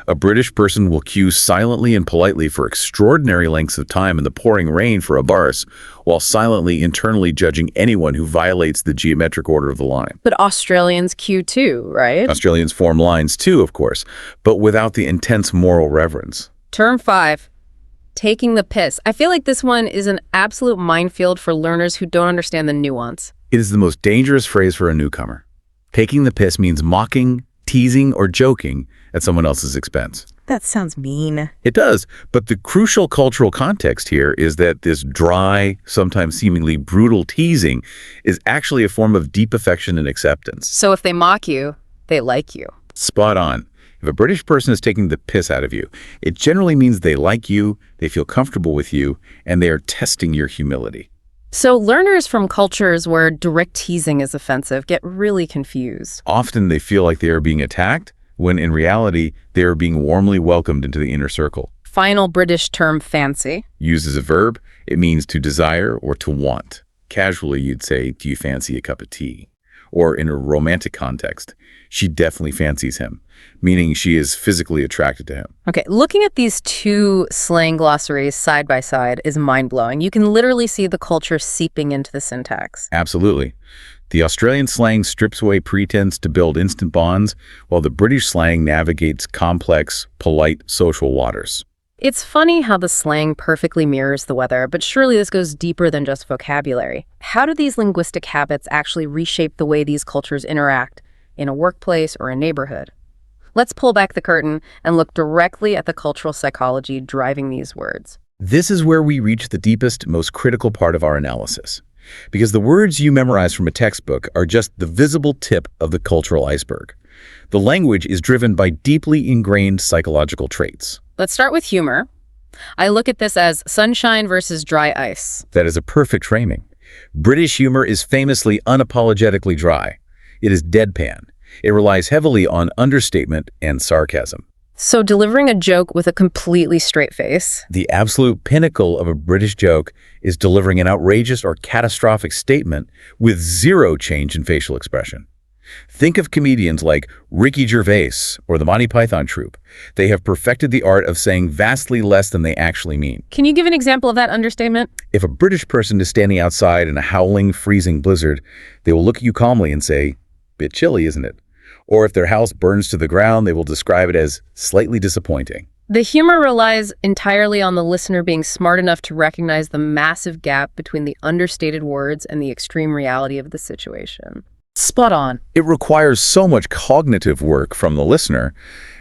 A British person will queue silently and politely for extraordinary lengths of time in the pouring rain for a bus, while silently internally judging anyone who violates the geometric order of the line. But Australians queue too, right? Australians form lines too, of course, but without the intense moral reverence. Term 5. Taking the piss. I feel like this one is an absolute minefield for learners who don't understand the nuance. It is the most dangerous phrase for a newcomer. Taking the piss means mocking, teasing, or joking at someone else's expense. That sounds mean. It does, but the crucial cultural context here is that this dry, sometimes seemingly brutal teasing is actually a form of deep affection and acceptance. So if they mock you, they like you. Spot on. If a British person is taking the piss out of you, it generally means they like you, they feel comfortable with you, and they are testing your humility. So learners from cultures where direct teasing is offensive get really confused. Often they feel like they are being attacked, when in reality, they are being warmly welcomed into the inner circle. Final British term fancy. Used as a verb, it means to desire or to want. Casually, you'd say, "Do you fancy a cup of tea?" Or in a romantic context, "She definitely fancies him," meaning she is physically attracted to him. Okay, looking at these two slang glossaries side by side is mind-blowing. You can literally see the culture seeping into the syntax. Absolutely. The Australian slang strips away pretense to build instant bonds, while the British slang navigates complex, polite social waters. It's funny how the slang perfectly mirrors the weather, but surely this goes deeper than just vocabulary. How do these linguistic habits actually reshape the way these cultures interact in a workplace or a neighborhood? Let's pull back the curtain and look directly at the cultural psychology driving these words. This is where we reach the deepest, most critical part of our analysis. Because the words you memorize from a textbook are just the visible tip of the cultural iceberg. The language is driven by deeply ingrained psychological traits. Let's start with humor. I look at this as sunshine versus dry ice. That is a perfect framing. British humor is famously unapologetically dry. It is deadpan. It relies heavily on understatement and sarcasm. So delivering a joke with a completely straight face. The absolute pinnacle of a British joke is delivering an outrageous or catastrophic statement with zero change in facial expression. Think of comedians like Ricky Gervais or the Monty Python troupe. They have perfected the art of saying vastly less than they actually mean. Can you give an example of that understatement? If a British person is standing outside in a howling, freezing blizzard, they will look at you calmly and say, "Bit chilly, isn't it?" Or if their house burns to the ground, they will describe it as slightly disappointing. The humor relies entirely on the listener being smart enough to recognize the massive gap between the understated words and the extreme reality of the situation. Spot on. It requires so much cognitive work from the listener.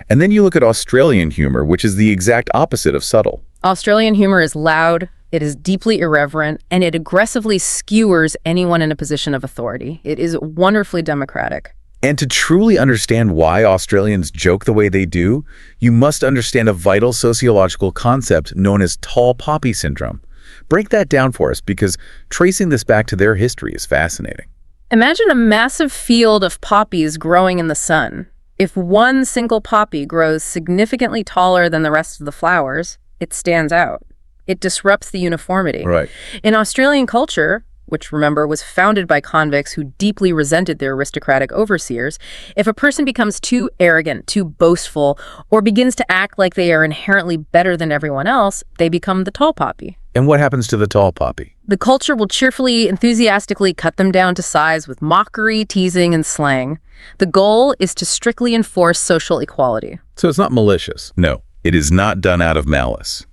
And then you look at Australian humor, which is the exact opposite of subtle. Australian humor is loud, it is deeply irreverent, and it aggressively skewers anyone in a position of authority. It is wonderfully democratic. And to truly understand why Australians joke the way they do, you must understand a vital sociological concept known as tall poppy syndrome. Break that down for us, because tracing this back to their history is fascinating. Imagine a massive field of poppies growing in the sun. If one single poppy grows significantly taller than the rest of the flowers, it stands out. It disrupts the uniformity. Right. In Australian culture, which, remember, was founded by convicts who deeply resented their aristocratic overseers, if a person becomes too arrogant, too boastful, or begins to act like they are inherently better than everyone else, they become the tall poppy. And what happens to the tall poppy? The culture will cheerfully, enthusiastically cut them down to size with mockery, teasing, and slang. The goal is to strictly enforce social equality. So it's not malicious. No, it is not done out of malice.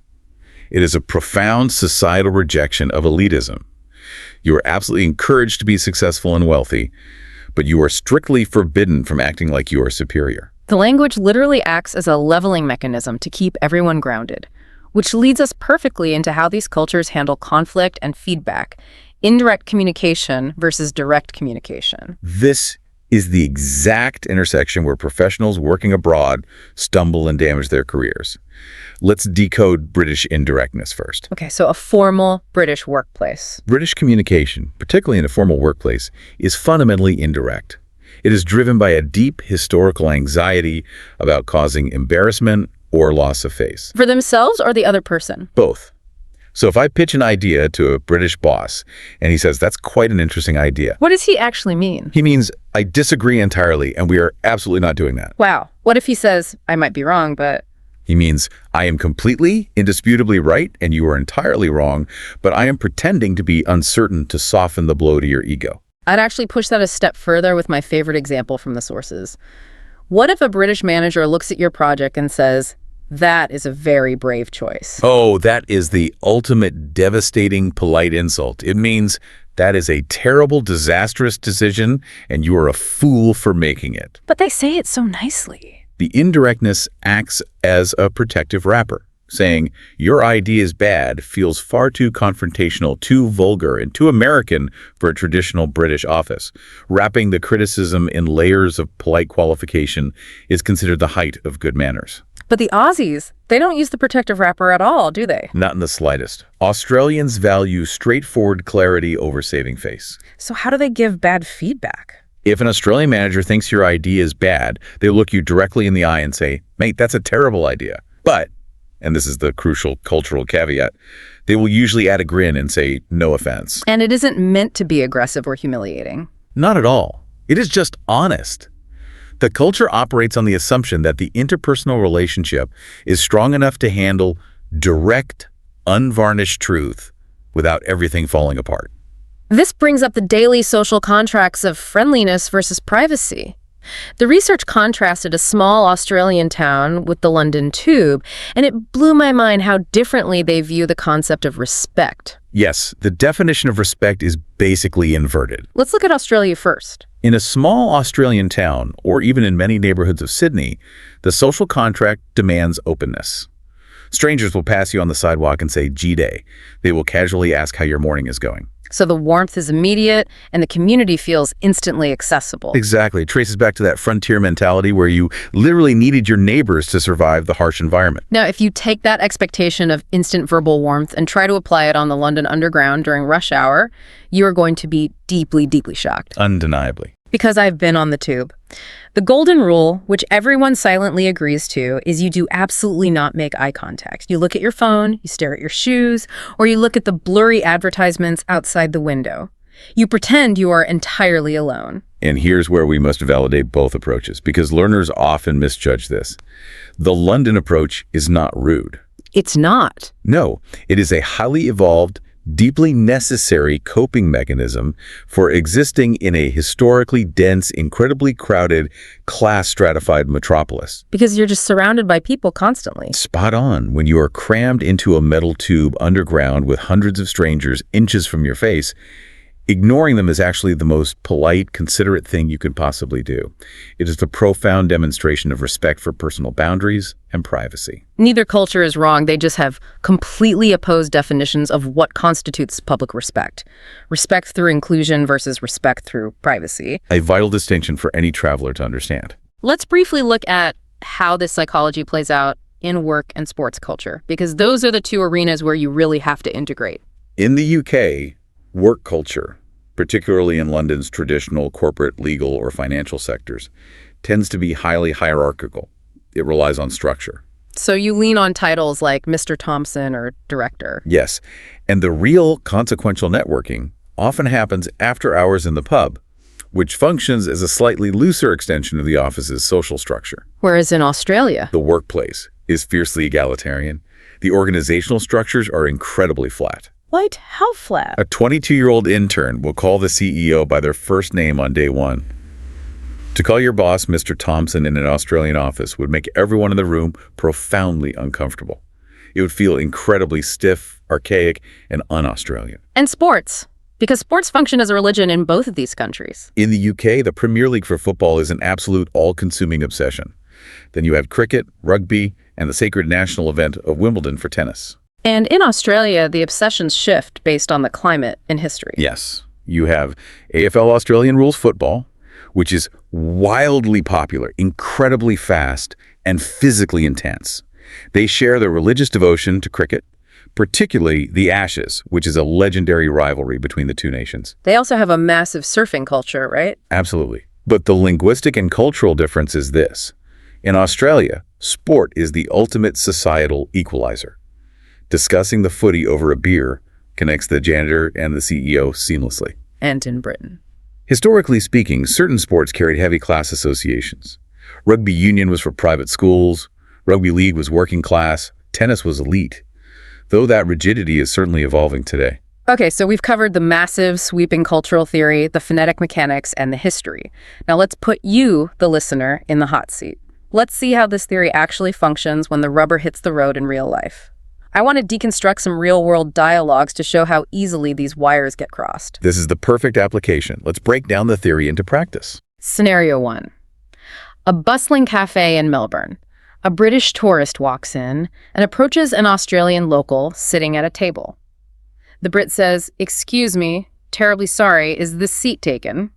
It is a profound societal rejection of elitism. You are absolutely encouraged to be successful and wealthy, but you are strictly forbidden from acting like you are superior. The language literally acts as a leveling mechanism to keep everyone grounded, which leads us perfectly into how these cultures handle conflict and feedback, indirect communication versus direct communication. This is the exact intersection where professionals working abroad stumble and damage their careers. Let's decode British indirectness first. Okay, so a formal British workplace. British communication, particularly in a formal workplace, is fundamentally indirect. It is driven by a deep historical anxiety about causing embarrassment or loss of face. For themselves or the other person? Both. So if I pitch an idea to a British boss and he says, that's quite an interesting idea, What does he actually mean? he means, I disagree entirely and we are absolutely not doing that. Wow. What if he says, I might be wrong, but... He means, I am completely, indisputably right and you are entirely wrong, but I am pretending to be uncertain to soften the blow to your ego. I'd actually push that a step further with my favorite example from the sources. What if a British manager looks at your project and says, that is a very brave choice? Oh, that is the ultimate devastating polite insult. It means that is a terrible, disastrous decision and you are a fool for making it. But they say it so nicely. The indirectness acts as a protective wrapper, saying your idea is bad feels far too confrontational, too vulgar, and too American for a traditional British office. Wrapping the criticism in layers of polite qualification is considered the height of good manners. But the Aussies, they don't use the protective wrapper at all, do they? Not in the slightest. Australians value straightforward clarity over saving face. So how do they give bad feedback? If an Australian manager thinks your idea is bad, they look you directly in the eye and say, mate, that's a terrible idea. But, and this is the crucial cultural caveat, they will usually add a grin and say, no offense. And it isn't meant to be aggressive or humiliating. Not at all. It is just honest. The culture operates on the assumption that the interpersonal relationship is strong enough to handle direct, unvarnished truth without everything falling apart. This brings up the daily social contracts of friendliness versus privacy. The research contrasted a small Australian town with the London Tube, and it blew my mind how differently they view the concept of respect. Yes, the definition of respect is basically inverted. Let's look at Australia first. In a small Australian town, or even in many neighborhoods of Sydney, the social contract demands openness. Strangers will pass you on the sidewalk and say, G-Day. They will casually ask how your morning is going. So the warmth is immediate, and the community feels instantly accessible. Exactly. It traces back to that frontier mentality where you literally needed your neighbors to survive the harsh environment. Now, if you take that expectation of instant verbal warmth and try to apply it on the London Underground during rush hour, you are going to be deeply, deeply shocked. Undeniably. Because I've been on the tube. The golden rule, which everyone silently agrees to, is you do absolutely not make eye contact. You look at your phone, you stare at your shoes, or you look at the blurry advertisements outside the window. You pretend you are entirely alone. And here's where we must validate both approaches, because learners often misjudge this. The London approach is not rude. It's not. No, it is a highly evolved, deeply necessary coping mechanism for existing in a historically dense, incredibly crowded, class-stratified metropolis. Because you're just surrounded by people constantly. Spot on. When you are crammed into a metal tube underground with hundreds of strangers inches from your face, ignoring them is actually the most polite, considerate thing you could possibly do. It is a profound demonstration of respect for personal boundaries and privacy. Neither culture is wrong. They just have completely opposed definitions of what constitutes public respect. Respect through inclusion versus respect through privacy. A vital distinction for any traveler to understand. Let's briefly look at how this psychology plays out in work and sports culture, because those are the two arenas where you really have to integrate. In the UK, work culture, particularly in London's traditional corporate, legal, or financial sectors, tends to be highly hierarchical. It relies on structure. So you lean on titles like Mr. Thompson or director. Yes, and the real consequential networking often happens after hours in the pub, which functions as a slightly looser extension of the office's social structure. Whereas in Australia, The workplace is fiercely egalitarian. The organizational structures are incredibly flat. What? How flat? A 22-year-old intern will call the CEO by their first name on day one. To call your boss Mr. Thompson in an Australian office would make everyone in the room profoundly uncomfortable. It would feel incredibly stiff, archaic, and un-Australian. And sports, because sports function as a religion in both of these countries. In the UK, the Premier League for football is an absolute all-consuming obsession. Then you have cricket, rugby, and the sacred national event of Wimbledon for tennis. And in Australia, the obsessions shift based on the climate and history. Yes, you have AFL Australian rules football, which is wildly popular, incredibly fast, and physically intense. They share their religious devotion to cricket, particularly the Ashes, which is a legendary rivalry between the two nations. They also have a massive surfing culture, right? Absolutely. But the linguistic and cultural difference is this. In Australia, sport is the ultimate societal equalizer. Discussing the footy over a beer connects the janitor and the CEO seamlessly. And in Britain. Historically speaking, certain sports carried heavy class associations. Rugby union was for private schools, rugby league was working class, tennis was elite. Though that rigidity is certainly evolving today. Okay, so we've covered the massive, sweeping cultural theory, the phonetic mechanics, and the history. Now let's put you, the listener, in the hot seat. Let's see how this theory actually functions when the rubber hits the road in real life. I want to deconstruct some real-world dialogues to show how easily these wires get crossed. This is the perfect application. Let's break down the theory into practice. Scenario 1. A bustling cafe in Melbourne. A British tourist walks in and approaches an Australian local sitting at a table. The Brit says, "Excuse me, terribly sorry, is this seat taken?"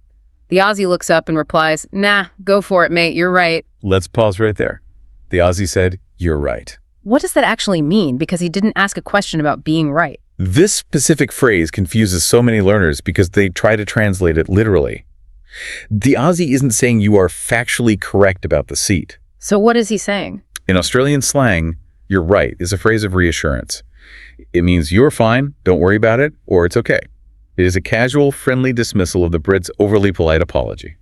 The Aussie looks up and replies, "Nah, go for it, mate, you're right." Let's pause right there. The Aussie said, "You're right." What does that actually mean? Because he didn't ask a question about being right. This specific phrase confuses so many learners because they try to translate it literally. The Aussie isn't saying you are factually correct about the seat. So what is he saying? In Australian slang, "you're right" is a phrase of reassurance. It means you're fine, don't worry about it, or it's okay. It is a casual, friendly dismissal of the Brit's overly polite apology.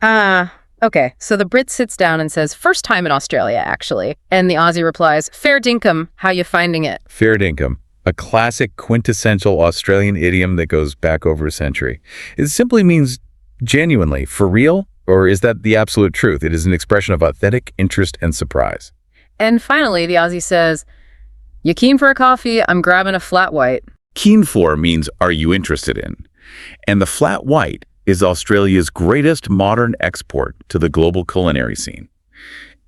Okay. So the Brit sits down and says, "First time in Australia, actually." And the Aussie replies, "Fair dinkum, how you finding it?" Fair dinkum, a classic quintessential Australian idiom that goes back over a century. It simply means genuinely, for real, or is that the absolute truth? It is an expression of authentic interest and surprise. And finally, the Aussie says, "You keen for a coffee? I'm grabbing a flat white." Keen for means are you interested in? And the flat white is Australia's greatest modern export to the global culinary scene.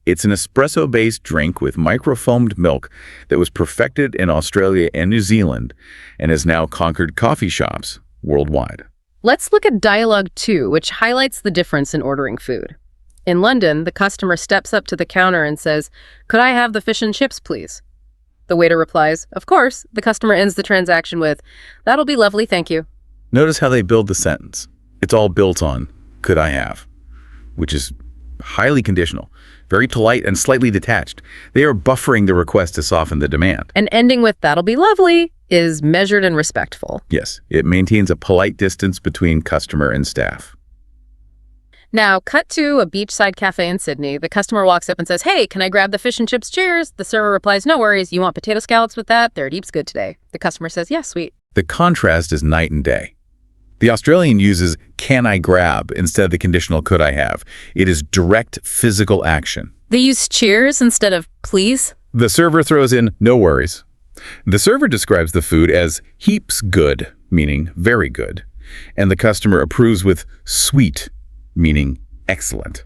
It's an espresso-based drink with microfoamed milk that was perfected in Australia and New Zealand and has now conquered coffee shops worldwide. Let's look at Dialogue 2, which highlights the difference in ordering food. In London, the customer steps up to the counter and says, "Could I have the fish and chips, please?" The waiter replies, "Of course." The customer ends the transaction with, "That'll be lovely, thank you." Notice how they build the sentence. It's all built on, "could I have?" which is highly conditional, very polite and slightly detached. They are buffering the request to soften the demand. And ending with, "That'll be lovely," is measured and respectful. Yes, it maintains a polite distance between customer and staff. Now, cut to a beachside cafe in Sydney. The customer walks up and says, "Hey, can I grab the fish and chips? Cheers." The server replies, "No worries. You want potato scallops with that? They're heaps good today." The customer says, "Yeah, sweet." The contrast is night and day. The Australian uses "can I grab" instead of the conditional "could I have." It is direct physical action. They use cheers instead of please. The server throws in "no worries." The server describes the food as "heaps good," meaning very good, and the customer approves with "sweet," meaning excellent.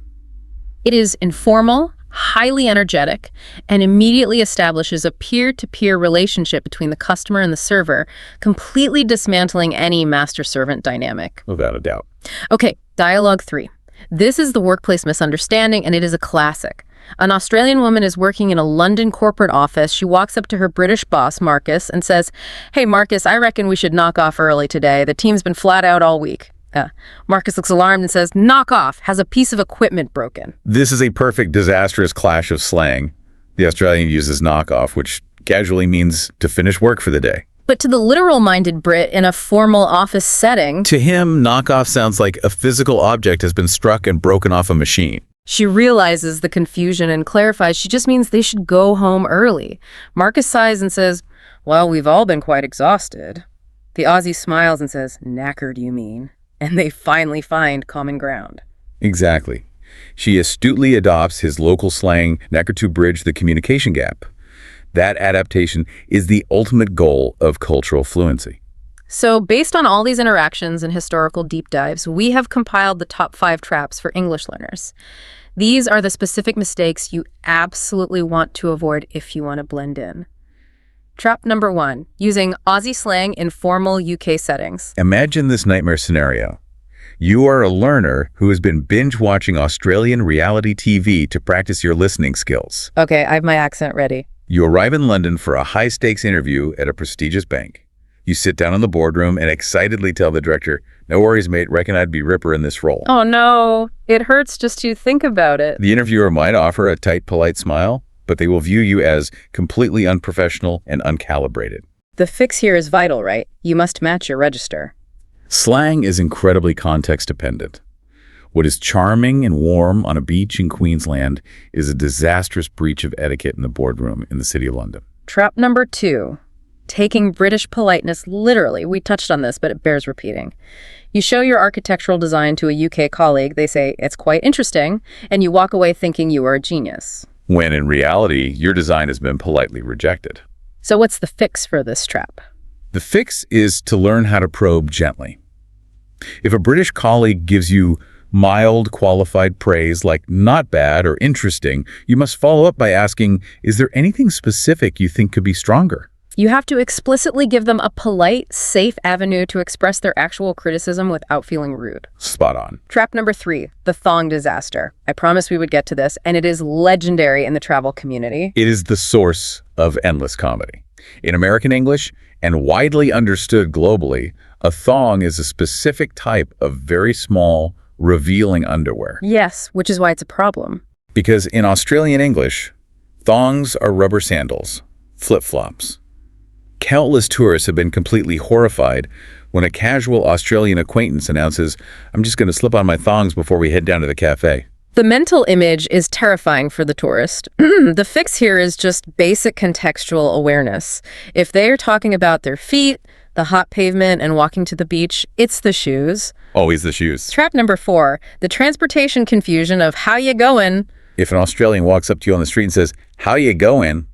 It is informal, highly energetic, and immediately establishes a peer-to-peer relationship between the customer and the server, completely dismantling any master-servant dynamic. Without a doubt. Okay, Dialogue 3. This is the workplace misunderstanding, and it is a classic. An Australian woman is working in a London corporate office. She walks up to her British boss, Marcus, and says, "Hey, Marcus, I reckon we should knock off early today. The team's been flat out all week." Marcus looks alarmed and says, "Knock off. Has a piece of equipment broken?" This is a perfect disastrous clash of slang. The Australian uses knock off, which casually means to finish work for the day. But to the literal-minded Brit in a formal office setting, To him, knock off sounds like a physical object has been struck and broken off a machine. she realizes the confusion and clarifies she just means they should go home early. Marcus sighs and says, "Well, we've all been quite exhausted." The Aussie smiles and says, "Knackered, you mean?" And they finally find common ground. Exactly. She astutely adopts his local slang, knacker to bridge the communication gap. That adaptation is the ultimate goal of cultural fluency. So, based on all these interactions and historical deep dives, we have compiled the top 5 traps for English learners. These are the specific mistakes you absolutely want to avoid if you want to blend in. Trap number 1, using Aussie slang in formal UK settings. Imagine this nightmare scenario. You are a learner who has been binge-watching Australian reality TV to practice your listening skills. Okay, I have my accent ready. You arrive in London for a high-stakes interview at a prestigious bank. You sit down in the boardroom and excitedly tell the director, "No worries, mate, reckon I'd be Ripper in this role." Oh no, it hurts just to think about it. The interviewer might offer a tight, polite smile, but they will view you as completely unprofessional and uncalibrated. The fix here is vital, right? You must match your register. Slang is incredibly context-dependent. What is charming and warm on a beach in Queensland is a disastrous breach of etiquette in the boardroom in the City of London. Trap number 2, taking British politeness literally. We touched on this, but it bears repeating. You show your architectural design to a UK colleague, they say, "It's quite interesting," and you walk away thinking you are a genius. When in reality, your design has been politely rejected. So what's the fix for this trap? The fix is to learn how to probe gently. If a British colleague gives you mild, qualified praise like "not bad" or "interesting," you must follow up by asking, "Is there anything specific you think could be stronger?" You have to explicitly give them a polite, safe avenue to express their actual criticism without feeling rude. Spot on. Trap number 3, the thong disaster. I promised we would get to this, and it is legendary in the travel community. It is the source of endless comedy. In American English, and widely understood globally, a thong is a specific type of very small, revealing underwear. Yes, which is why it's a problem. Because in Australian English, thongs are rubber sandals, flip-flops. Countless tourists have been completely horrified when a casual Australian acquaintance announces, "I'm just going to slip on my thongs before we head down to the cafe." The mental image is terrifying for the tourist. The fix here is just basic contextual awareness. If they are talking about their feet, the hot pavement, and walking to the beach, it's the shoes. Always the shoes. Trap number 4, the transportation confusion of "how you going?" If an Australian walks up to you on the street and says, "How you going?"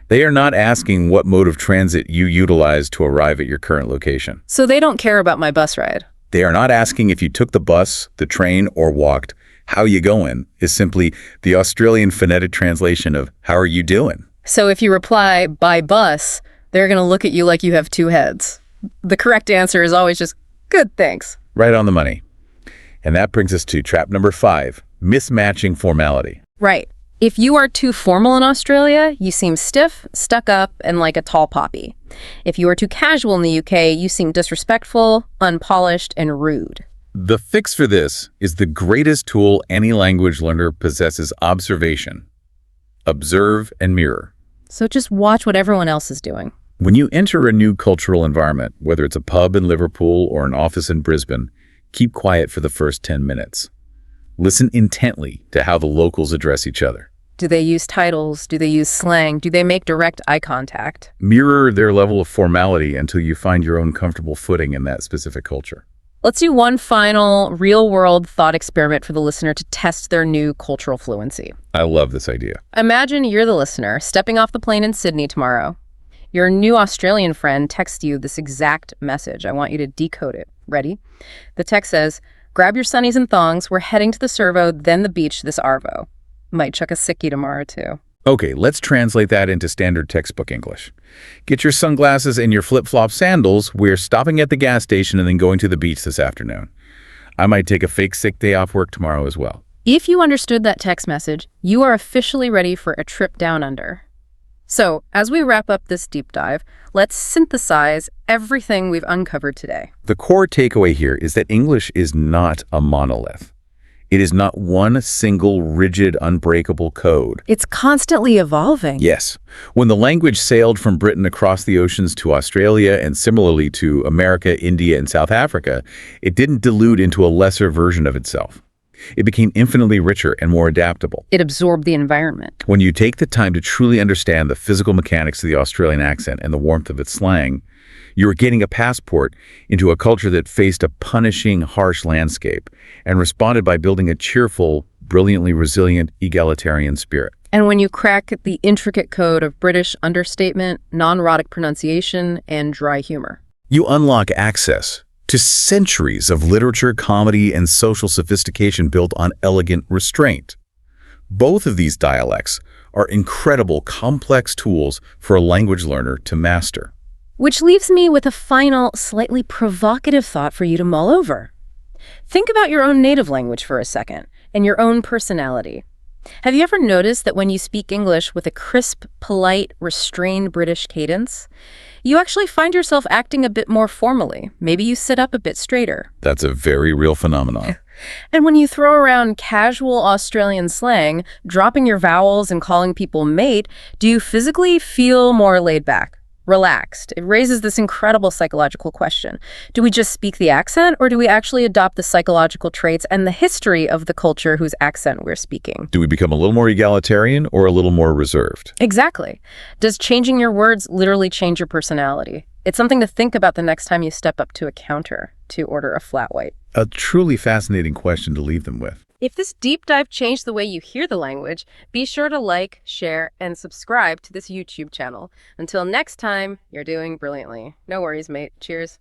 they are not asking what mode of transit you utilize to arrive at your current location. So they don't care about my bus ride. They are not asking if you took the bus, the train, or walked. "How you going?" is simply the Australian phonetic translation of "How are you doing?" So if you reply "by bus," they're going to look at you like you have 2 heads. The correct answer is always just "good, thanks." Right on the money. And that brings us to trap number 5, mismatching formality. Right. If you are too formal in Australia, you seem stiff, stuck up, and like a tall poppy. If you are too casual in the UK, you seem disrespectful, unpolished, and rude. The fix for this is the greatest tool any language learner possesses: observation. Observe and mirror. So just watch what everyone else is doing. When you enter a new cultural environment, whether it's a pub in Liverpool or an office in Brisbane, keep quiet for the first 10 minutes. Listen intently to how the locals address each other. Do they use titles? Do they use slang? Do they make direct eye contact? Mirror their level of formality until you find your own comfortable footing in that specific culture. Let's do one final real-world thought experiment for the listener to test their new cultural fluency. I love this idea. Imagine you're the listener, stepping off the plane in Sydney tomorrow. Your new Australian friend texts you this exact message. I want you to decode it. Ready? The text says, "Grab your sunnies and thongs. We're heading to the servo, then the beach this arvo." Might chuck a sickie tomorrow, too. Okay, let's translate that into standard textbook English. Get your sunglasses and your flip-flop sandals. We're stopping at the gas station and then going to the beach this afternoon. I might take a fake sick day off work tomorrow as well. If you understood that text message, you are officially ready for a trip down under. So, as we wrap up this deep dive, let's synthesize everything we've uncovered today. The core takeaway here is that English is not a monolith. It is not one single, rigid, unbreakable code. It's constantly evolving. Yes. When the language sailed from Britain across the oceans to Australia and similarly to America, India, and South Africa, it didn't dilute into a lesser version of itself. It became infinitely richer and more adaptable. It absorbed the environment. When you take the time to truly understand the physical mechanics of the Australian accent and the warmth of its slang, You were gaining a passport into a culture that faced a punishing, harsh landscape and responded by building a cheerful, brilliantly resilient, egalitarian spirit. And when you crack the intricate code of British understatement, non-rhotic pronunciation, and dry humor. You unlock access to centuries of literature, comedy, and social sophistication built on elegant restraint. Both of these dialects are incredible, complex tools for a language learner to master. Which leaves me with a final, slightly provocative thought for you to mull over. Think about your own native language for a second, and your own personality. Have you ever noticed that when you speak English with a crisp, polite, restrained British cadence, you actually find yourself acting a bit more formally? Maybe you sit up a bit straighter. That's a very real phenomenon. And when you throw around casual Australian slang, dropping your vowels and calling people mate, do you physically feel more laid back, relaxed? It raises this incredible psychological question. Do we just speak the accent, or do we actually adopt the psychological traits and the history of the culture whose accent we're speaking? Do we become a little more egalitarian or a little more reserved? Exactly. Does changing your words literally change your personality? It's something to think about the next time you step up to a counter to order a flat white. A truly fascinating question to leave them with. If this deep dive changed the way you hear the language, be sure to like, share, and subscribe to this YouTube channel. Until next time, you're doing brilliantly. No worries, mate. Cheers.